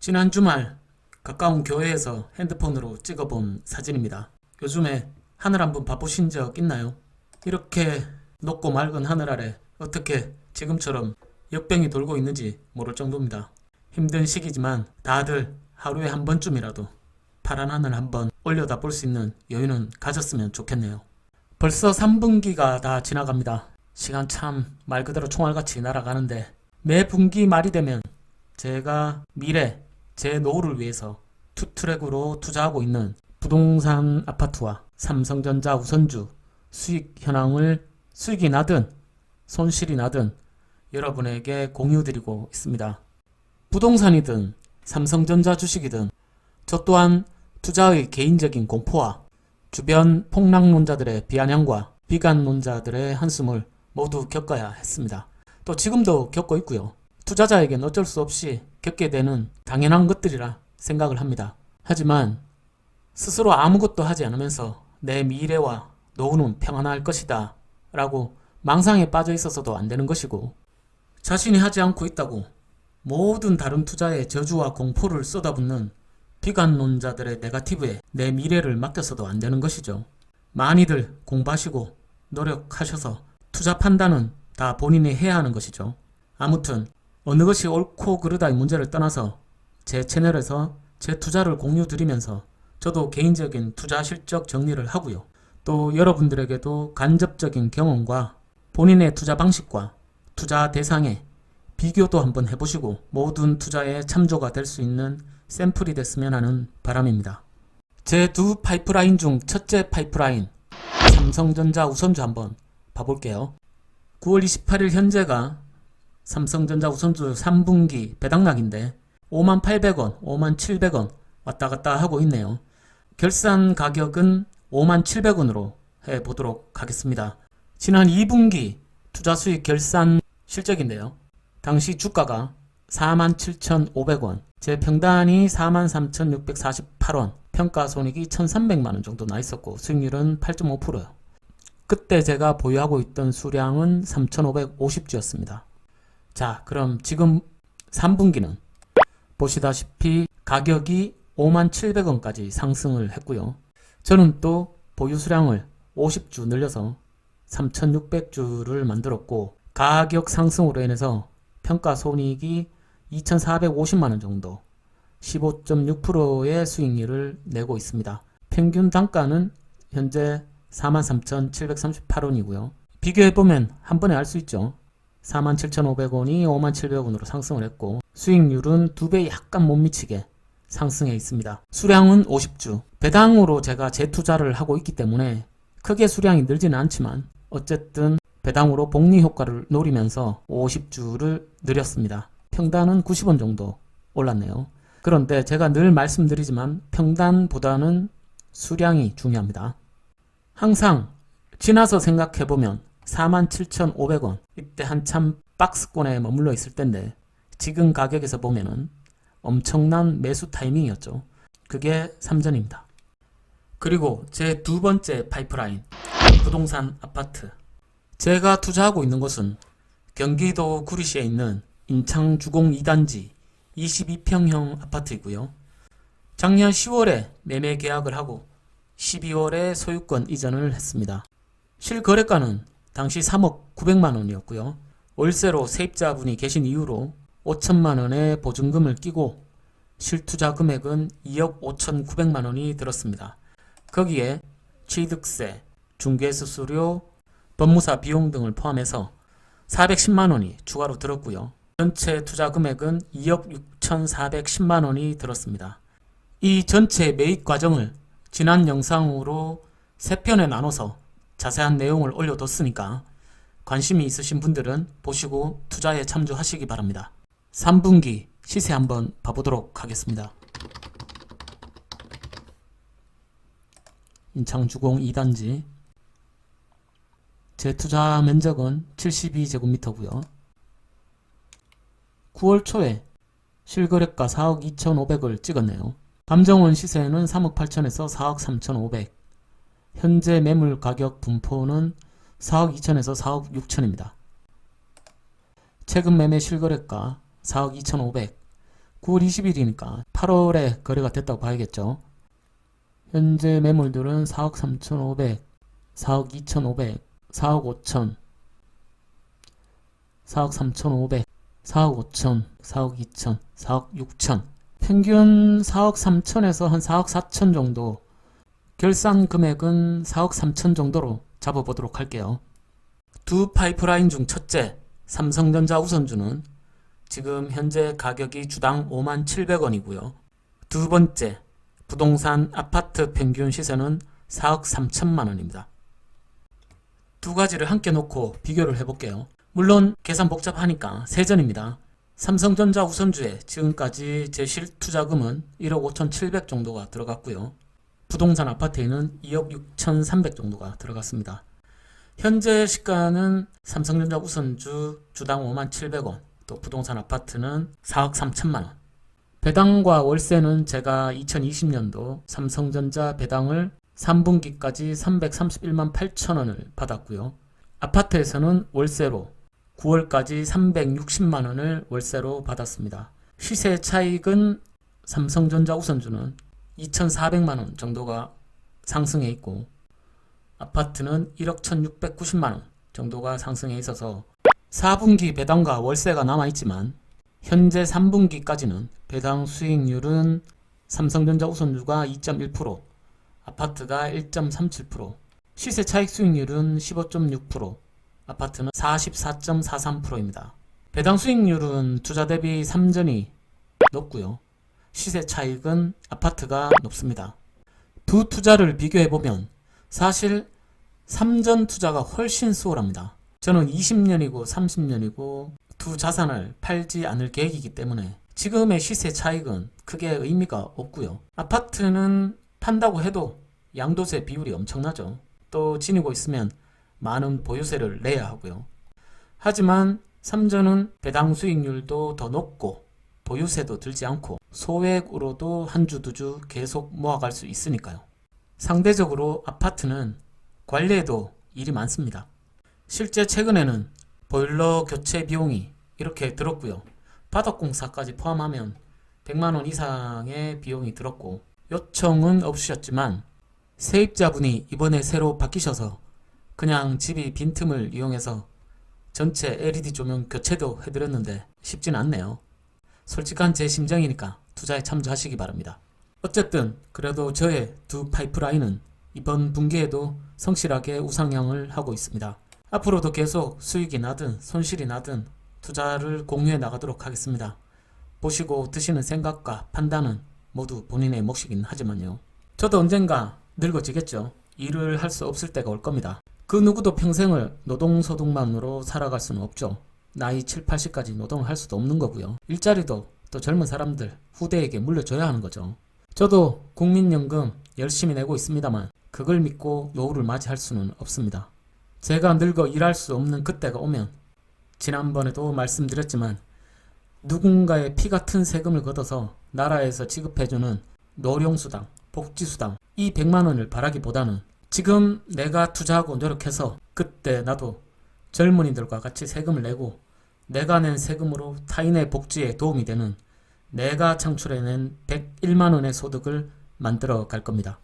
지난 주말 가까운 교회에서 핸드폰으로 찍어본 사진입니다. 요즘에 하늘 한번 봐보신 적 있나요? 이렇게 높고 맑은 하늘 아래 어떻게 지금처럼 역병이 돌고 있는지 모를 정도입니다. 힘든 시기지만 다들 하루에 한 번쯤이라도 파란 하늘 한번 올려다 볼 수 있는 여유는 가졌으면 좋겠네요. 벌써 3분기가 다 지나갑니다. 시간 참 말 그대로 총알같이 날아가는데 매 분기 말이 되면 제가 미래, 제 노후를 위해서 투트랙으로 투자하고 있는 부동산 아파트와 삼성전자 우선주 수익 현황을 수익이 나든 손실이 나든 여러분에게 공유드리고 있습니다. 부동산이든 삼성전자 주식이든 저 또한 투자의 개인적인 공포와 주변 폭락론자들의 비아냥과 비관론자들의 한숨을 모두 겪어야 했습니다. 또 지금도 겪고 있고요. 투자자에겐 어쩔 수 없이 겪게 되는 당연한 것들이라 생각을 합니다. 하지만 스스로 아무것도 하지 않으면서 내 미래와 노후는 평안할 것이다 라고 망상에 빠져 있어서도 안 되는 것이고, 자신이 하지 않고 있다고 모든 다른 투자에 저주와 공포를 쏟아붓는 비관론자들의 네거티브에 내 미래를 맡겨서도 안 되는 것이죠. 많이들 공부하시고 노력하셔서 투자 판단은 다 본인이 해야 하는 것이죠. 아무튼 어느 것이 옳고 그르다의 문제를 떠나서 제 채널에서 제 투자를 공유드리면서 저도 개인적인 투자 실적 정리를 하고요. 또 여러분들에게도 간접적인 경험과 본인의 투자 방식과 투자 대상의 비교도 한번 해보시고 모든 투자에 참조가 될 수 있는 샘플이 됐으면 하는 바람입니다. 제 두 파이프라인 중 첫째 파이프라인 삼성전자 우선주 한번 봐볼게요. 9월 28일 현재가 삼성전자 우선주 3분기 배당락인데 58,000원, 57,000원 왔다갔다 하고 있네요. 결산 가격은 57,000원으로 해보도록 하겠습니다. 지난 2분기 투자수익 결산 실적인데요. 당시 주가가 47,500원, 제 평단이 43,648원, 평가손익이 1,300만원 정도 나 있었고 수익률은 8.5%요. 그때 제가 보유하고 있던 수량은 3,550주였습니다. 자, 그럼 지금 3분기는 보시다시피 가격이 57,000원까지 상승을 했고요. 저는 또 보유 수량을 50주 늘려서 3,600주를 만들었고, 가격 상승으로 인해서 평가손익이 2,450만원 정도 15.6%의 수익률을 내고 있습니다. 평균 단가는 현재 43,738원이고요. 비교해보면 한 번에 알 수 있죠. 47,500원이 57,000원으로 상승을 했고 수익률은 2배 약간 못 미치게 상승해 있습니다. 수량은 50주. 배당으로 제가 재투자를 하고 있기 때문에 크게 수량이 늘지는 않지만 어쨌든 배당으로 복리 효과를 노리면서 50주를 늘렸습니다. 평단은 90원 정도 올랐네요. 그런데 제가 늘 말씀드리지만 평단보다는 수량이 중요합니다. 항상 지나서 생각해보면 47,500원 이때 한참 박스권에 머물러 있을 텐데 지금 가격에서 보면은 엄청난 매수 타이밍이었죠. 그게 삼전입니다. 그리고 제 두 번째 파이프라인 부동산 아파트. 제가 투자하고 있는 곳은 경기도 구리시에 있는 인창 주공 2단지 22평형 아파트이고요. 작년 10월에 매매 계약을 하고 12월에 소유권 이전을 했습니다. 실거래가는 당시 3억 900만원이었고요. 월세로 세입자분이 계신 이후로 5천만원의 보증금을 끼고 실투자 금액은 2억 5,900만원이 들었습니다. 거기에 취득세, 중개수수료, 법무사 비용 등을 포함해서 410만원이 추가로 들었고요. 전체 투자 금액은 2억 6,410만원이 들었습니다. 이 전체 매입 과정을 지난 영상으로 3편에 나눠서 자세한 내용을 올려뒀으니까 관심이 있으신 분들은 보시고 투자에 참조하시기 바랍니다. 3분기 시세 한번 봐보도록 하겠습니다. 인창주공 2단지 제 투자 면적은 72제곱미터고요. 9월 초에 실거래가 4억 2,500을 찍었네요. 감정원 시세는 3억 8천에서 4억 3,500. 현재 매물 가격 분포는 4억 2천에서 4억 6천입니다. 최근 매매 실거래가 4억 2,500. 9월 20일이니까 8월에 거래가 됐다고 봐야겠죠. 현재 매물들은 4억 3,500, 4억 2,500, 4억 5천, 4억 3,500, 4억 5천, 4억 2천, 4억 6천. 평균 4억 3천에서 한 4억 4천 정도, 결산 금액은 4억 3천 정도로 잡아보도록 할게요. 두 파이프라인 중 첫째, 삼성전자 우선주는 지금 현재 가격이 주당 57,000원이고요. 두 번째, 부동산 아파트 평균 시세는 4억 3천만 원입니다. 두 가지를 함께 놓고 비교를 해볼게요. 물론 계산 복잡하니까 세전입니다. 삼성전자 우선주에 지금까지 제 실투자금은 1억 5,700 정도가 들어갔고요. 부동산 아파트에는 2억 6,300 정도가 들어갔습니다. 현재 시가는 삼성전자 우선주 주당 57,000원, 또 부동산 아파트는 4억 3천만 원. 배당과 월세는 제가 2020년도 삼성전자 배당을 3분기까지 331만 8천원을 받았고요. 아파트에서는 월세로 9월까지 360만 원을 월세로 받았습니다. 시세 차익은 삼성전자 우선주는 2,400만 원 정도가 상승해 있고 아파트는 1억 1,690만 원 정도가 상승해 있어서 4분기 배당과 월세가 남아있지만 현재 3분기까지는 배당 수익률은 삼성전자 우선주가 2.1%, 아파트가 1.37%, 시세 차익 수익률은 15.6%, 아파트는 44.43%입니다. 배당 수익률은 투자 대비 3전이 높고요. 시세 차익은 아파트가 높습니다. 두 투자를 비교해보면 사실 3전 투자가 훨씬 수월합니다. 저는 20년이고 30년이고 두 자산을 팔지 않을 계획이기 때문에 지금의 시세 차익은 크게 의미가 없고요. 아파트는 판다고 해도 양도세 비율이 엄청나죠. 또 지니고 있으면 많은 보유세를 내야 하고요. 하지만 3전은 배당 수익률도 더 높고 보유세도 들지 않고 소액으로도 한 주 두 주 계속 모아갈 수 있으니까요. 상대적으로 아파트는 관리에도 일이 많습니다. 실제 최근에는 보일러 교체 비용이 이렇게 들었고요. 바닥공사까지 포함하면 100만원 이상의 비용이 들었고 요청은 없으셨지만 세입자분이 이번에 새로 바뀌셔서 그냥 집이 빈틈을 이용해서 전체 LED 조명 교체도 해드렸는데 쉽진 않네요. 솔직한 제 심정이니까 투자에 참조하시기 바랍니다. 어쨌든 그래도 저의 두 파이프라인은 이번 분기에도 성실하게 우상향을 하고 있습니다. 앞으로도 계속 수익이 나든 손실이 나든 투자를 공유해 나가도록 하겠습니다. 보시고 드시는 생각과 판단은 모두 본인의 몫이긴 하지만요. 저도 언젠가 늙어지겠죠. 일을 할 수 없을 때가 올 겁니다. 그 누구도 평생을 노동소득만으로 살아갈 수는 없죠. 나이 7, 80까지 노동을 할 수도 없는 거고요. 일자리도 또 젊은 사람들, 후대에게 물려줘야 하는 거죠. 저도 국민연금 열심히 내고 있습니다만 그걸 믿고 노후를 맞이할 수는 없습니다. 제가 늙어 일할 수 없는 그때가 오면 지난번에도 말씀드렸지만 누군가의 피 같은 세금을 걷어서 나라에서 지급해주는 노령수당, 복지수당 이 100만원을 바라기보다는 지금 내가 투자하고 노력해서 그때 나도 젊은이들과 같이 세금을 내고 내가 낸 세금으로 타인의 복지에 도움이 되는 내가 창출해낸 101만원의 소득을 만들어 갈 겁니다.